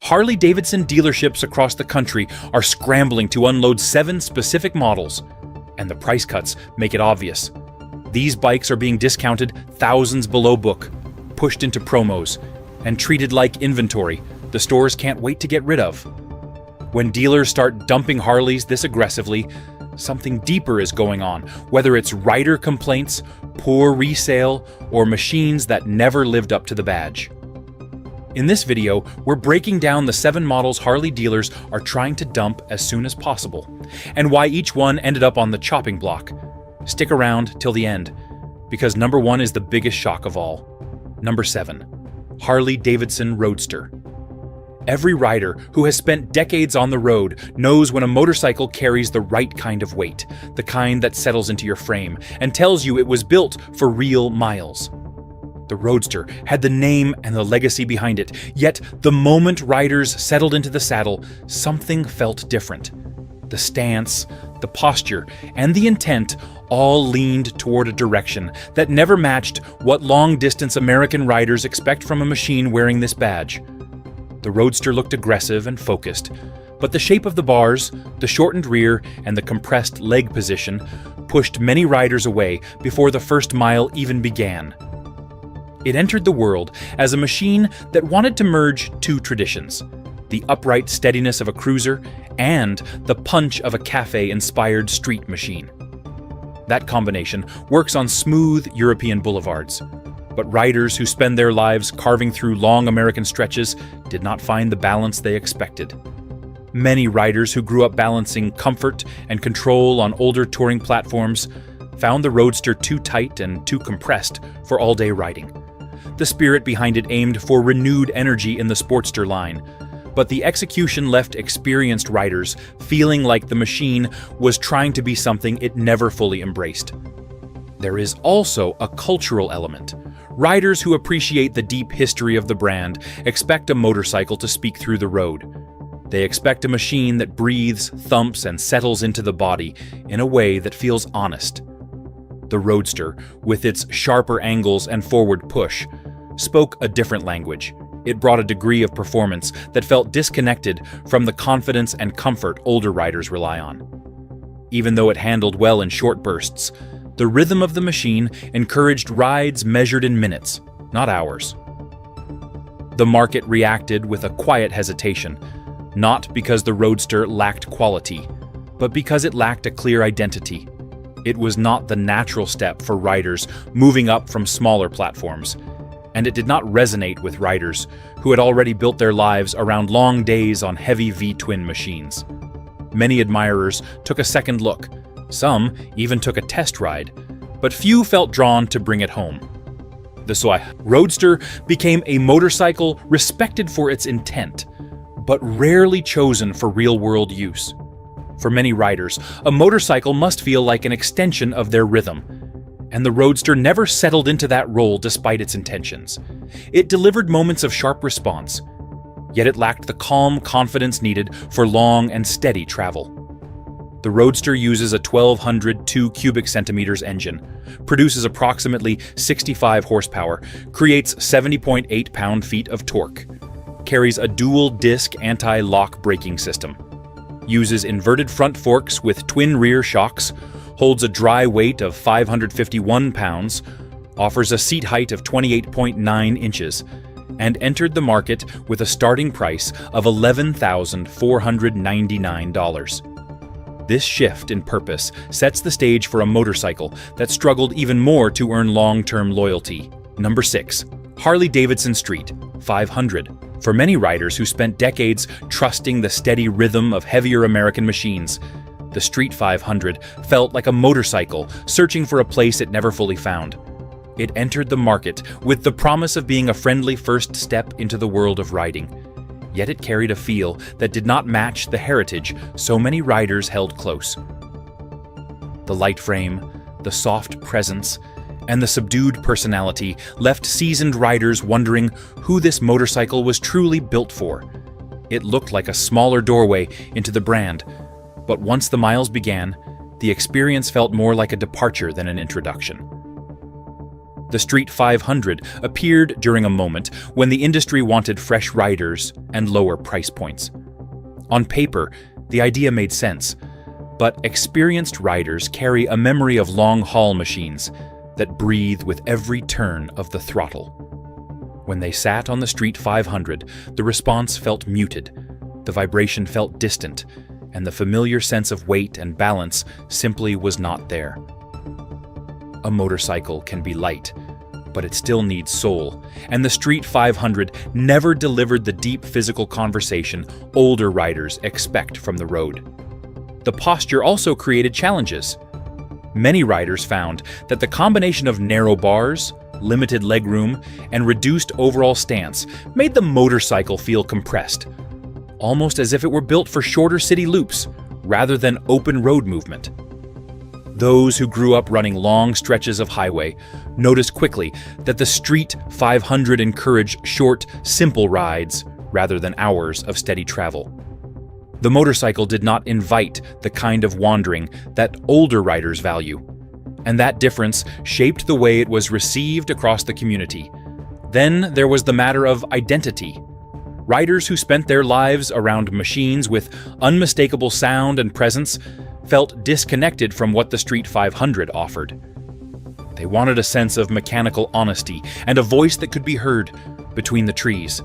Harley-Davidson dealerships across the country are scrambling to unload 7 specific models, and the price cuts make it obvious. These bikes are being discounted thousands below book, pushed into promos, and treated like inventory the stores can't wait to get rid of. When dealers start dumping Harleys this aggressively, something deeper is going on, whether it's rider complaints, poor resale, or machines that never lived up to the badge. In this video, we're breaking down the 7 models Harley dealers are trying to dump as soon as possible, and why each one ended up on the chopping block. Stick around till the end, because number 1 is the biggest shock of all. Number 7. Harley-Davidson Roadster. Every rider who has spent decades on the road knows when a motorcycle carries the right kind of weight, the kind that settles into your frame and tells you it was built for real miles. The Roadster had the name and the legacy behind it, yet the moment riders settled into the saddle, something felt different. The stance, the posture, and the intent all leaned toward a direction that never matched what long-distance American riders expect from a machine wearing this badge. The Roadster looked aggressive and focused, but the shape of the bars, the shortened rear, and the compressed leg position pushed many riders away before the first mile even began. It entered the world as a machine that wanted to merge 2 traditions: the upright steadiness of a cruiser and the punch of a cafe-inspired street machine. That combination works on smooth European boulevards, but riders who spend their lives carving through long American stretches did not find the balance they expected. Many riders who grew up balancing comfort and control on older touring platforms found the Roadster too tight and too compressed for all-day riding. The spirit behind it aimed for renewed energy in the Sportster line, but the execution left experienced riders feeling like the machine was trying to be something it never fully embraced. There is also a cultural element. Riders who appreciate the deep history of the brand expect a motorcycle to speak through the road. They expect a machine that breathes, thumps, and settles into the body in a way that feels honest. The Roadster, with its sharper angles and forward push, spoke a different language. It brought a degree of performance that felt disconnected from the confidence and comfort older riders rely on. Even though it handled well in short bursts, the rhythm of the machine encouraged rides measured in minutes, not hours. The market reacted with a quiet hesitation, not because the Roadster lacked quality, but because it lacked a clear identity. It was not the natural step for riders moving up from smaller platforms, and it did not resonate with riders who had already built their lives around long days on heavy V-twin machines. Many admirers took a second look. Some even took a test ride, but few felt drawn to bring it home. The 𝐶𝒕𝒉𝒆𝒓 Roadster became a motorcycle respected for its intent, but rarely chosen for real-world use. For many riders, a motorcycle must feel like an extension of their rhythm, and the Roadster never settled into that role despite its intentions. It delivered moments of sharp response, yet it lacked the calm confidence needed for long and steady travel. The Roadster uses a 1200 2 cubic centimeters engine, produces approximately 65 horsepower, creates 70.8 pound-feet of torque, carries a dual-disc anti-lock braking system, uses inverted front forks with twin rear shocks, holds a dry weight of 551 pounds, offers a seat height of 28.9 inches, and entered the market with a starting price of $11,499. This shift in purpose sets the stage for a motorcycle that struggled even more to earn long-term loyalty. Number 6. Harley-Davidson Street 500. For many riders who spent decades trusting the steady rhythm of heavier American machines, the Street 500 felt like a motorcycle searching for a place it never fully found. It entered the market with the promise of being a friendly first step into the world of riding. Yet it carried a feel that did not match the heritage so many riders held close. The light frame, the soft presence, and the subdued personality left seasoned riders wondering who this motorcycle was truly built for. It looked like a smaller doorway into the brand, but once the miles began, the experience felt more like a departure than an introduction. The Street 500 appeared during a moment when the industry wanted fresh riders and lower price points. On paper, the idea made sense, but experienced riders carry a memory of long-haul machines that breathe with every turn of the throttle. When they sat on the Street 500, the response felt muted, the vibration felt distant, and the familiar sense of weight and balance simply was not there. A motorcycle can be light, but it still needs soul, and the Street 500 never delivered the deep physical conversation older riders expect from the road. The posture also created challenges. Many riders found that the combination of narrow bars, limited legroom, and reduced overall stance made the motorcycle feel compressed, almost as if it were built for shorter city loops rather than open road movement. Those who grew up running long stretches of highway noticed quickly that the Street 500 encouraged short, simple rides rather than hours of steady travel. The motorcycle did not invite the kind of wandering that older riders value, and that difference shaped the way it was received across the community. Then there was the matter of identity. Riders who spent their lives around machines with unmistakable sound and presence felt disconnected from what the Street 500 offered. They wanted a sense of mechanical honesty and a voice that could be heard between the trees.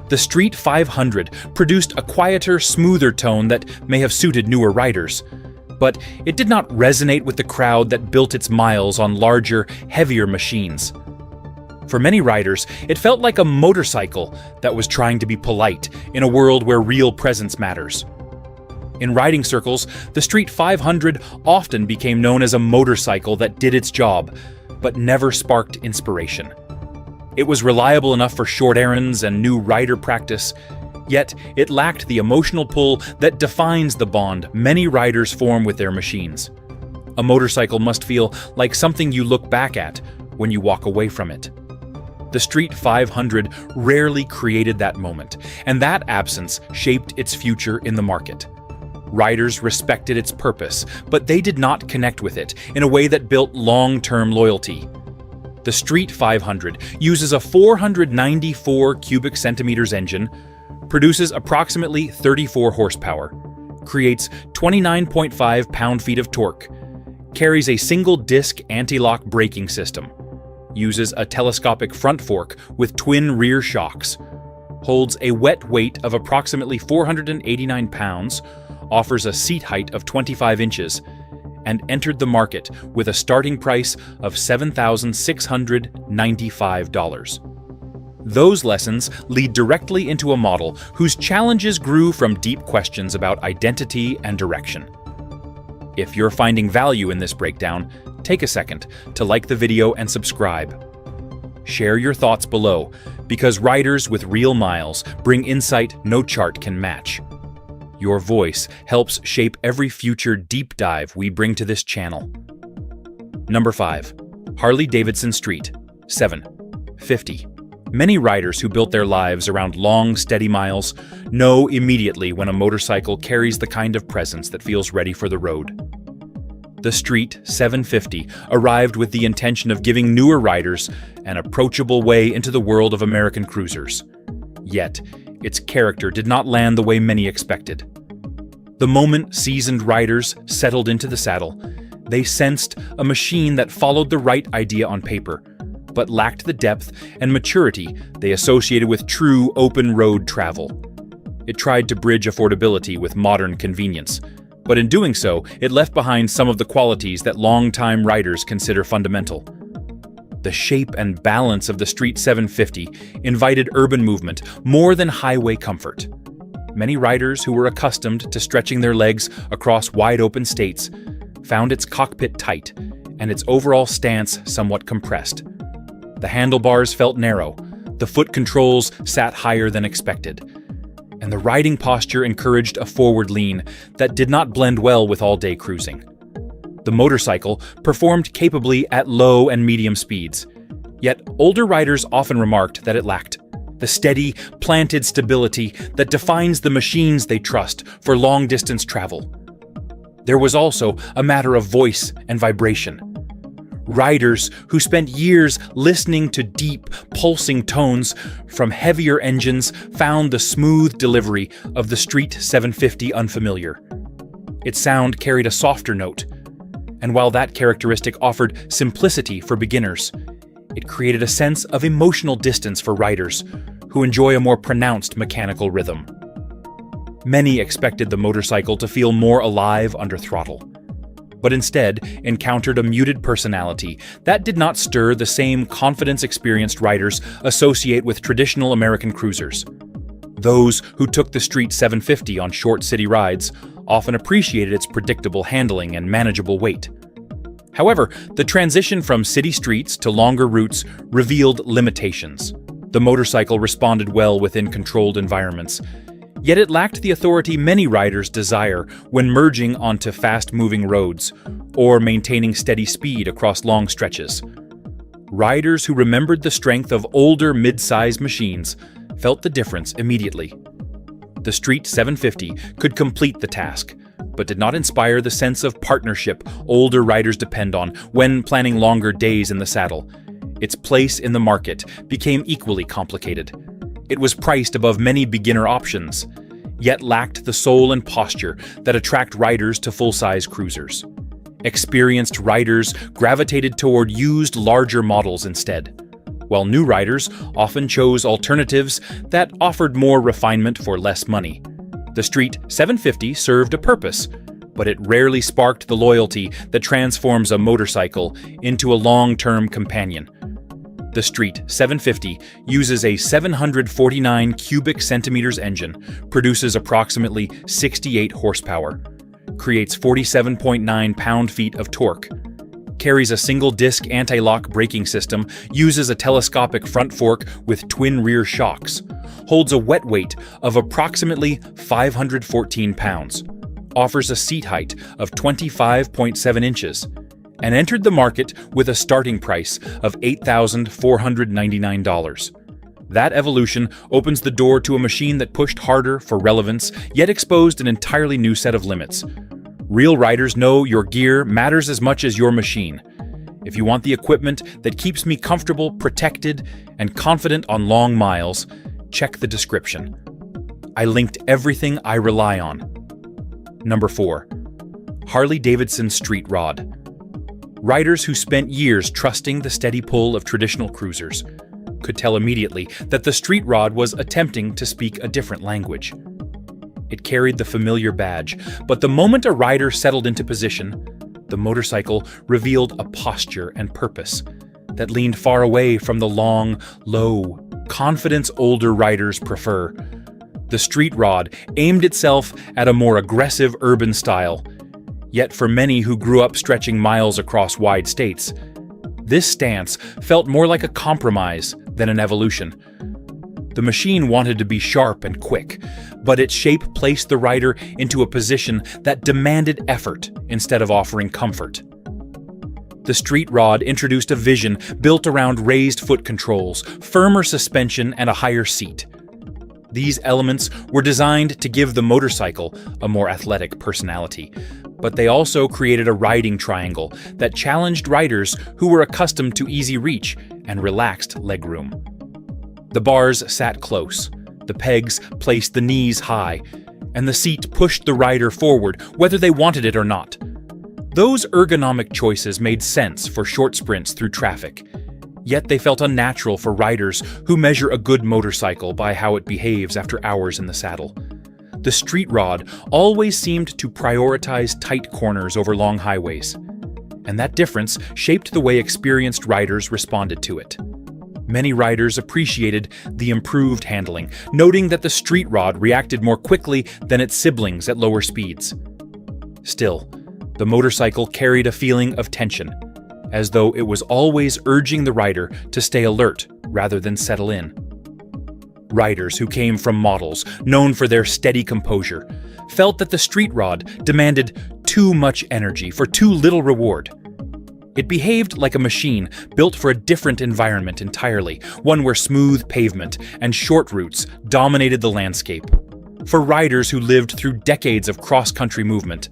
The Street 500 produced a quieter, smoother tone that may have suited newer riders, but it did not resonate with the crowd that built its miles on larger, heavier machines. For many riders, it felt like a motorcycle that was trying to be polite in a world where real presence matters. In riding circles, the Street 500 often became known as a motorcycle that did its job, but never sparked inspiration. It was reliable enough for short errands and new rider practice, yet it lacked the emotional pull that defines the bond many riders form with their machines. A motorcycle must feel like something you look back at when you walk away from it. The Street 500 rarely created that moment, and that absence shaped its future in the market. Riders respected its purpose, but they did not connect with it in a way that built long-term loyalty. The Street 500 uses a 494 cubic centimeters engine, produces approximately 34 horsepower, creates 29.5 pound-feet of torque, carries a single-disc anti-lock braking system, uses a telescopic front fork with twin rear shocks, holds a wet weight of approximately 489 pounds, offers a seat height of 25 inches, and entered the market with a starting price of $7,695. Those lessons lead directly into a model whose challenges grew from deep questions about identity and direction. If you're finding value in this breakdown, take a second to like the video and subscribe. Share your thoughts below, because riders with real miles bring insight no chart can match. Your voice helps shape every future deep dive we bring to this channel. Number 5. Harley-Davidson Street 750. Many riders who built their lives around long, steady miles know immediately when a motorcycle carries the kind of presence that feels ready for the road. The Street 750 arrived with the intention of giving newer riders an approachable way into the world of American cruisers. Yet, its character did not land the way many expected. The moment seasoned riders settled into the saddle, they sensed a machine that followed the right idea on paper, but lacked the depth and maturity they associated with true open road travel. It tried to bridge affordability with modern convenience, but in doing so, it left behind some of the qualities that longtime riders consider fundamental. The shape and balance of the Street 750 invited urban movement more than highway comfort. Many riders who were accustomed to stretching their legs across wide-open states found its cockpit tight and its overall stance somewhat compressed. The handlebars felt narrow, the foot controls sat higher than expected, and the riding posture encouraged a forward lean that did not blend well with all-day cruising. The motorcycle performed capably at low and medium speeds, yet older riders often remarked that it lacked the steady, planted stability that defines the machines they trust for long-distance travel. There was also a matter of voice and vibration. Riders who spent years listening to deep, pulsing tones from heavier engines found the smooth delivery of the Street 750 unfamiliar. Its sound carried a softer note, and while that characteristic offered simplicity for beginners, it created a sense of emotional distance for riders who enjoy a more pronounced mechanical rhythm. Many expected the motorcycle to feel more alive under throttle, but instead encountered a muted personality that did not stir the same confidence-experienced riders associate with traditional American cruisers. Those who took the Street 750 on short city rides often appreciated its predictable handling and manageable weight. However, the transition from city streets to longer routes revealed limitations. The motorcycle responded well within controlled environments, yet it lacked the authority many riders desire when merging onto fast-moving roads or maintaining steady speed across long stretches. Riders who remembered the strength of older mid-size machines felt the difference immediately. The Street 750 could complete the task, but did not inspire the sense of partnership older riders depend on when planning longer days in the saddle. Its place in the market became equally complicated. It was priced above many beginner options, yet lacked the soul and posture that attract riders to full-size cruisers. Experienced riders gravitated toward used, larger models instead, while new riders often chose alternatives that offered more refinement for less money. The Street 750 served a purpose, but it rarely sparked the loyalty that transforms a motorcycle into a long-term companion. The Street 750 uses a 749 cubic centimeters engine, produces approximately 68 horsepower, creates 47.9 pound-feet of torque, carries a single-disc anti-lock braking system, uses a telescopic front fork with twin rear shocks, holds a wet weight of approximately 514 pounds, offers a seat height of 25.7 inches, and entered the market with a starting price of $8,499. That evolution opens the door to a machine that pushed harder for relevance, yet exposed an entirely new set of limits. Real riders know your gear matters as much as your machine. If you want the equipment that keeps me comfortable, protected, and confident on long miles, check the description. I linked everything I rely on. Number 4. Harley-Davidson Street Rod. Riders who spent years trusting the steady pull of traditional cruisers could tell immediately that the Street Rod was attempting to speak a different language. It carried the familiar badge, but the moment a rider settled into position, the motorcycle revealed a posture and purpose that leaned far away from the long, low confidence older riders prefer. The Street Rod aimed itself at a more aggressive urban style, yet for many who grew up stretching miles across wide states, this stance felt more like a compromise than an evolution. The machine wanted to be sharp and quick, but its shape placed the rider into a position that demanded effort instead of offering comfort. The Street Rod introduced a vision built around raised foot controls, firmer suspension, and a higher seat. These elements were designed to give the motorcycle a more athletic personality, but they also created a riding triangle that challenged riders who were accustomed to easy reach and relaxed legroom. The bars sat close, the pegs placed the knees high, and the seat pushed the rider forward whether they wanted it or not. Those ergonomic choices made sense for short sprints through traffic, yet they felt unnatural for riders who measure a good motorcycle by how it behaves after hours in the saddle. The Street Rod always seemed to prioritize tight corners over long highways, and that difference shaped the way experienced riders responded to it. Many riders appreciated the improved handling, noting that the Street Rod reacted more quickly than its siblings at lower speeds. Still, the motorcycle carried a feeling of tension, as though it was always urging the rider to stay alert rather than settle in. Riders who came from models known for their steady composure felt that the Street Rod demanded too much energy for too little reward. It behaved like a machine built for a different environment entirely, one where smooth pavement and short routes dominated the landscape. For riders who lived through decades of cross-country movement,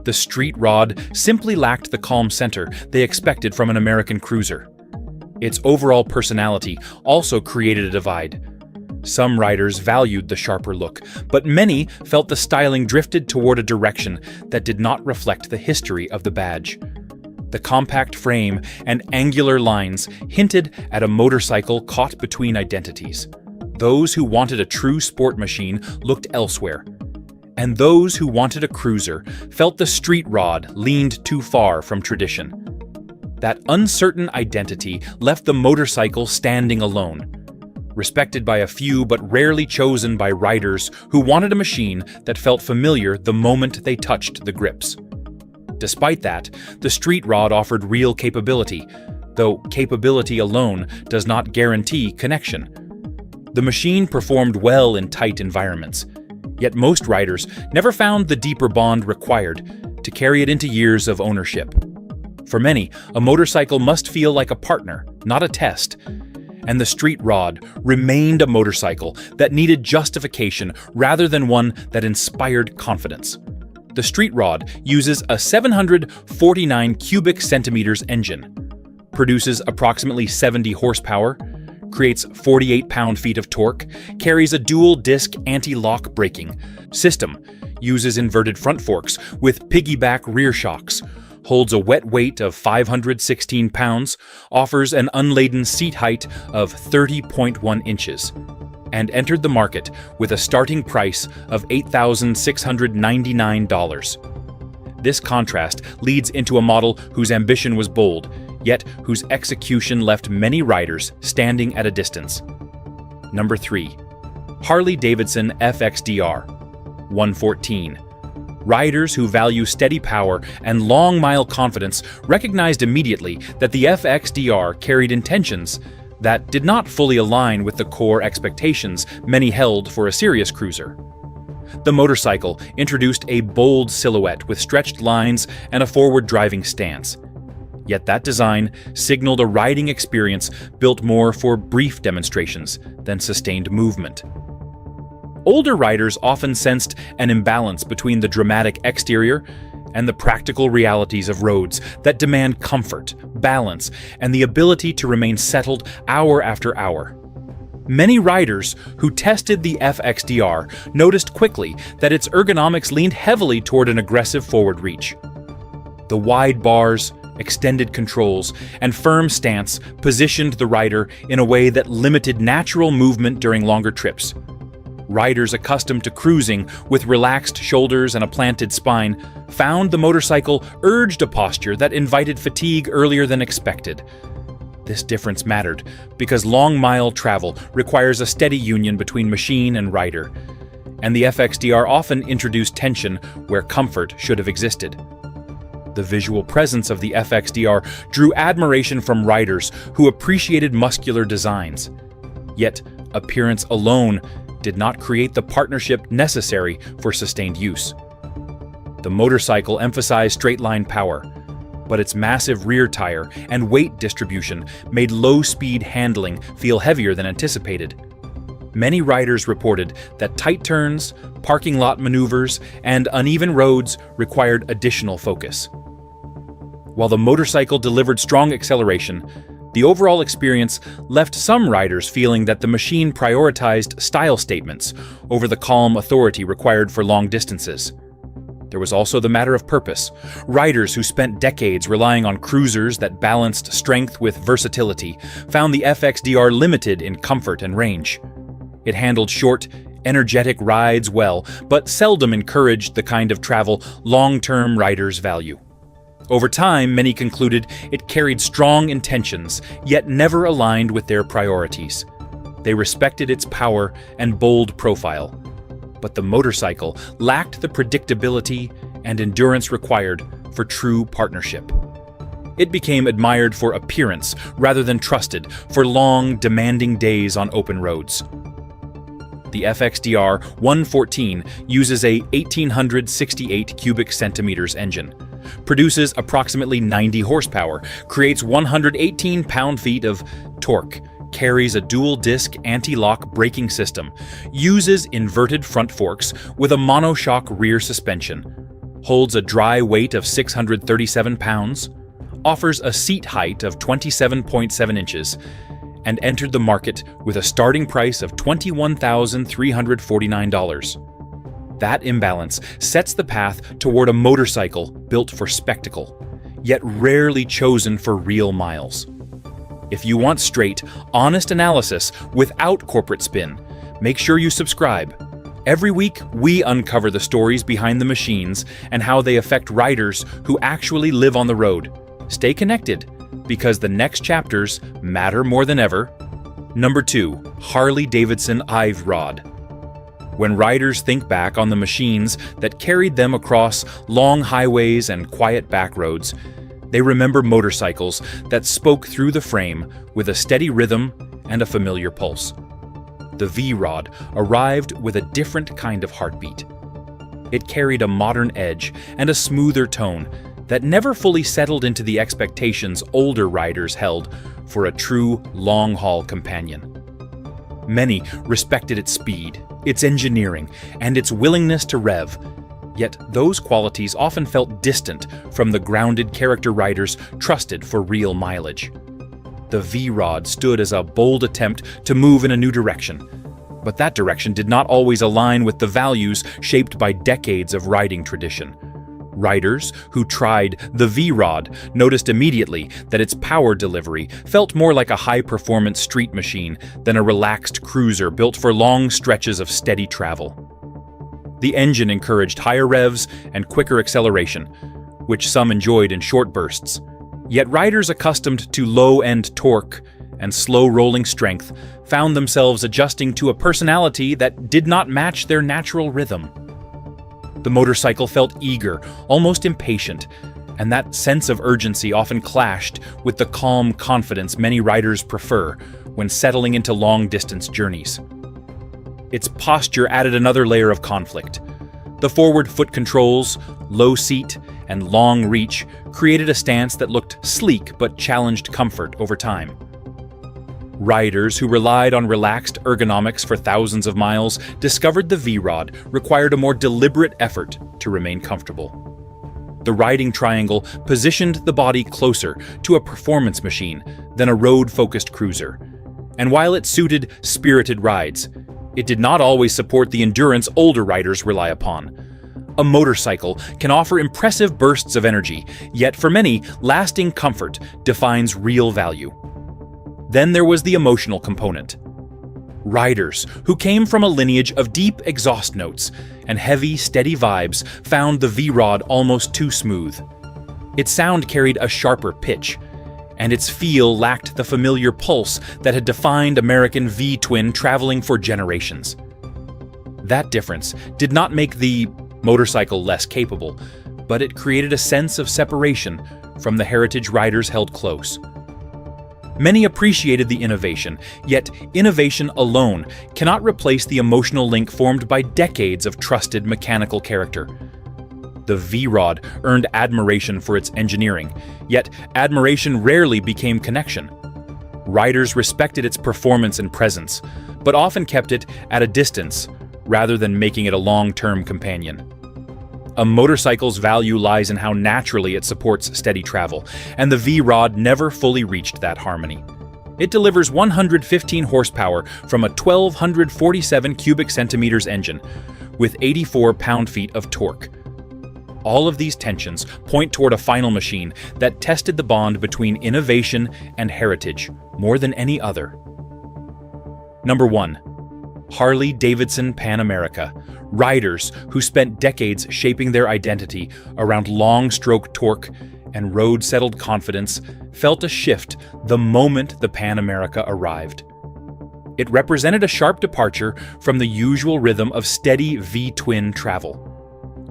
the Street Rod simply lacked the calm center they expected from an American cruiser. Its overall personality also created a divide. Some riders valued the sharper look, but many felt the styling drifted toward a direction that did not reflect the history of the badge. The compact frame and angular lines hinted at a motorcycle caught between identities. Those who wanted a true sport machine looked elsewhere, and those who wanted a cruiser felt the Street Rod leaned too far from tradition. That uncertain identity left the motorcycle standing alone, respected by a few but rarely chosen by riders who wanted a machine that felt familiar the moment they touched the grips. Despite that, the Street Rod offered real capability, though capability alone does not guarantee connection. The machine performed well in tight environments, yet most riders never found the deeper bond required to carry it into years of ownership. For many, a motorcycle must feel like a partner, not a test. And the Street Rod remained a motorcycle that needed justification rather than one that inspired confidence. The Street Rod uses a 749 cubic centimeters engine, produces approximately 70 horsepower, creates 48 pound-feet of torque, carries a dual-disc anti-lock braking system, uses inverted front forks with piggyback rear shocks, holds a wet weight of 516 pounds, offers an unladen seat height of 30.1 inches, and entered the market with a starting price of $8,699. This contrast leads into a model whose ambition was bold, yet whose execution left many riders standing at a distance. Number 3. Harley-Davidson FXDR 114. Riders who value steady power and long-mile confidence recognized immediately that the FXDR carried intentions that did not fully align with the core expectations many held for a serious cruiser. The motorcycle introduced a bold silhouette with stretched lines and a forward-driving stance. Yet that design signaled a riding experience built more for brief demonstrations than sustained movement. Older riders often sensed an imbalance between the dramatic exterior and the practical realities of roads that demand comfort, balance, and the ability to remain settled hour after hour. Many riders who tested the FXDR noticed quickly that its ergonomics leaned heavily toward an aggressive forward reach. The wide bars, extended controls, and firm stance positioned the rider in a way that limited natural movement during longer trips. Riders accustomed to cruising with relaxed shoulders and a planted spine found the motorcycle urged a posture that invited fatigue earlier than expected. This difference mattered because long-mile travel requires a steady union between machine and rider, and the FXDR often introduced tension where comfort should have existed. The visual presence of the FXDR drew admiration from riders who appreciated muscular designs. Yet, appearance alone did not create the partnership necessary for sustained use. The motorcycle emphasized straight-line power, but its massive rear tire and weight distribution made low-speed handling feel heavier than anticipated. Many riders reported that tight turns, parking lot maneuvers, and uneven roads required additional focus. While the motorcycle delivered strong acceleration, the overall experience left some riders feeling that the machine prioritized style statements over the calm authority required for long distances. There was also the matter of purpose. Riders who spent decades relying on cruisers that balanced strength with versatility found the FXDR limited in comfort and range. It handled short, energetic rides well, but seldom encouraged the kind of travel long-term riders value. Over time, many concluded it carried strong intentions, yet never aligned with their priorities. They respected its power and bold profile, but the motorcycle lacked the predictability and endurance required for true partnership. It became admired for appearance rather than trusted for long, demanding days on open roads. The FXDR 114 uses a 1,868 cubic centimeters engine, produces approximately 90 horsepower, creates 118 pound-feet of torque, carries a dual-disc anti-lock braking system, uses inverted front forks with a monoshock rear suspension, holds a dry weight of 637 pounds, offers a seat height of 27.7 inches, and entered the market with a starting price of $21,349. That imbalance sets the path toward a motorcycle built for spectacle, yet rarely chosen for real miles. If you want straight, honest analysis without corporate spin, make sure you subscribe. Every week, we uncover the stories behind the machines and how they affect riders who actually live on the road. Stay connected, because the next chapters matter more than ever. Number 2. Harley-Davidson V-Rod. When riders think back on the machines that carried them across long highways and quiet back roads, they remember motorcycles that spoke through the frame with a steady rhythm and a familiar pulse. The V-Rod arrived with a different kind of heartbeat. It carried a modern edge and a smoother tone that never fully settled into the expectations older riders held for a true long-haul companion. Many respected its speed, its engineering, and its willingness to rev, yet those qualities often felt distant from the grounded character riders trusted for real mileage. The V-Rod stood as a bold attempt to move in a new direction, but that direction did not always align with the values shaped by decades of riding tradition. Riders who tried the V-Rod noticed immediately that its power delivery felt more like a high-performance street machine than a relaxed cruiser built for long stretches of steady travel. The engine encouraged higher revs and quicker acceleration, which some enjoyed in short bursts. Yet riders accustomed to low-end torque and slow-rolling strength found themselves adjusting to a personality that did not match their natural rhythm. The motorcycle felt eager, almost impatient, and that sense of urgency often clashed with the calm confidence many riders prefer when settling into long-distance journeys. Its posture added another layer of conflict. The forward foot controls, low seat, and long reach created a stance that looked sleek but challenged comfort over time. Riders who relied on relaxed ergonomics for thousands of miles discovered the V-Rod required a more deliberate effort to remain comfortable. The riding triangle positioned the body closer to a performance machine than a road-focused cruiser, and while it suited spirited rides, it did not always support the endurance older riders rely upon. A motorcycle can offer impressive bursts of energy, yet for many, lasting comfort defines real value. Then there was the emotional component. Riders who came from a lineage of deep exhaust notes and heavy, steady vibes found the V-Rod almost too smooth. Its sound carried a sharper pitch, and its feel lacked the familiar pulse that had defined American V-twin traveling for generations. That difference did not make the motorcycle less capable, but it created a sense of separation from the heritage riders held close. Many appreciated the innovation, yet innovation alone cannot replace the emotional link formed by decades of trusted mechanical character. The V-Rod earned admiration for its engineering, yet admiration rarely became connection. Riders respected its performance and presence, but often kept it at a distance rather than making it a long-term companion. A motorcycle's value lies in how naturally it supports steady travel, and the V-Rod never fully reached that harmony. It delivers 115 horsepower from a 1,247 cubic centimeters engine, with 84 pound-feet of torque. All of these tensions point toward a final machine that tested the bond between innovation and heritage more than any other. Number 1. Harley-Davidson Pan America. Riders who spent decades shaping their identity around long-stroke torque and road-settled confidence felt a shift the moment the Pan America arrived. It represented a sharp departure from the usual rhythm of steady V-twin travel,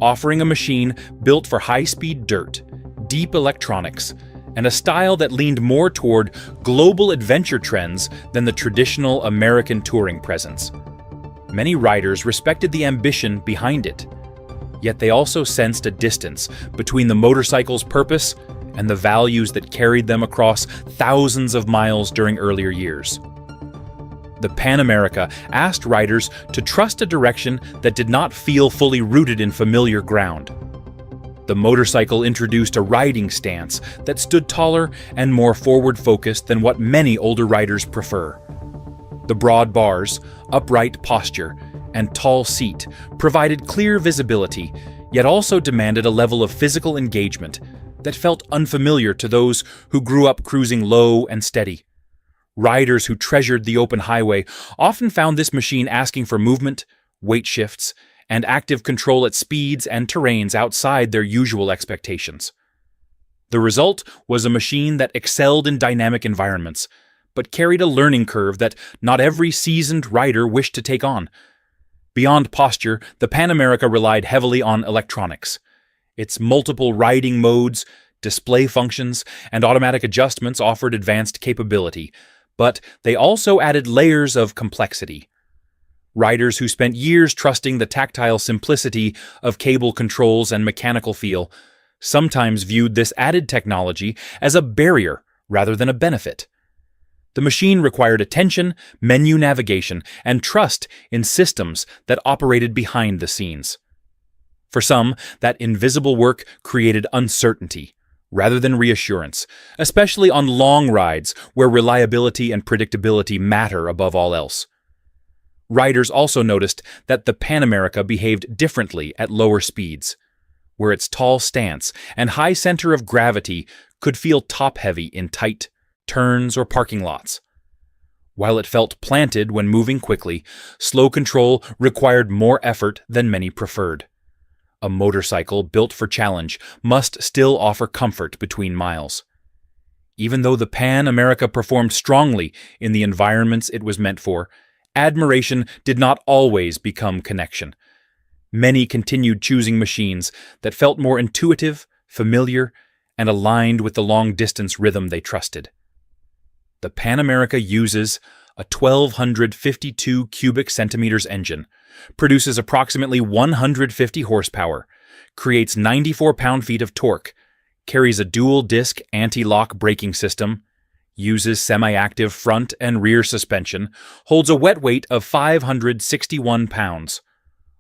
offering a machine built for high-speed dirt, deep electronics, and a style that leaned more toward global adventure trends than the traditional American touring presence. Many riders respected the ambition behind it, yet they also sensed a distance between the motorcycle's purpose and the values that carried them across thousands of miles during earlier years. The Pan America asked riders to trust a direction that did not feel fully rooted in familiar ground. The motorcycle introduced a riding stance that stood taller and more forward-focused than what many older riders prefer. The broad bars, upright posture, and tall seat provided clear visibility, yet also demanded a level of physical engagement that felt unfamiliar to those who grew up cruising low and steady. Riders who treasured the open highway often found this machine asking for movement, weight shifts, and active control at speeds and terrains outside their usual expectations. The result was a machine that excelled in dynamic environments, but carried a learning curve that not every seasoned rider wished to take on. Beyond posture, the Pan America relied heavily on electronics. Its multiple riding modes, display functions, and automatic adjustments offered advanced capability, but they also added layers of complexity. Riders who spent years trusting the tactile simplicity of cable controls and mechanical feel sometimes viewed this added technology as a barrier rather than a benefit. The machine required attention, menu navigation, and trust in systems that operated behind the scenes. For some, that invisible work created uncertainty rather than reassurance, especially on long rides where reliability and predictability matter above all else. Riders also noticed that the Pan America behaved differently at lower speeds, where its tall stance and high center of gravity could feel top-heavy in tight turns or parking lots. While it felt planted when moving quickly, slow control required more effort than many preferred. A motorcycle built for challenge must still offer comfort between miles. Even though the Pan America performed strongly in the environments it was meant for, admiration did not always become connection. Many continued choosing machines that felt more intuitive, familiar, and aligned with the long-distance rhythm they trusted. The Pan America uses a 1,252 cubic centimeters engine, produces approximately 150 horsepower, creates 94 pound-feet of torque, carries a dual-disc anti-lock braking system, uses semi-active front and rear suspension, holds a wet weight of 561 pounds,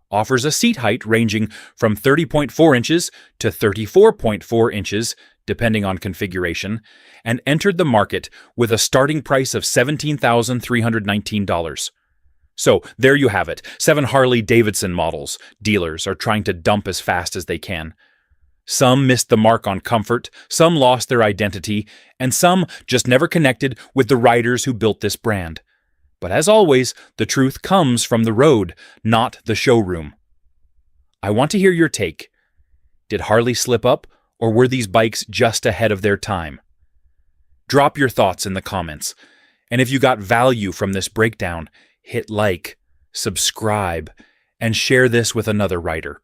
offers a seat height ranging from 30.4 inches to 34.4 inches, depending on configuration, and entered the market with a starting price of $17,319. So, there you have it, 7 Harley-Davidson models dealers are trying to dump as fast as they can. Some missed the mark on comfort, some lost their identity, and some just never connected with the riders who built this brand. But as always, the truth comes from the road, not the showroom. I want to hear your take. Did Harley slip up, or were these bikes just ahead of their time? Drop your thoughts in the comments. And if you got value from this breakdown, hit like, subscribe, and share this with another rider.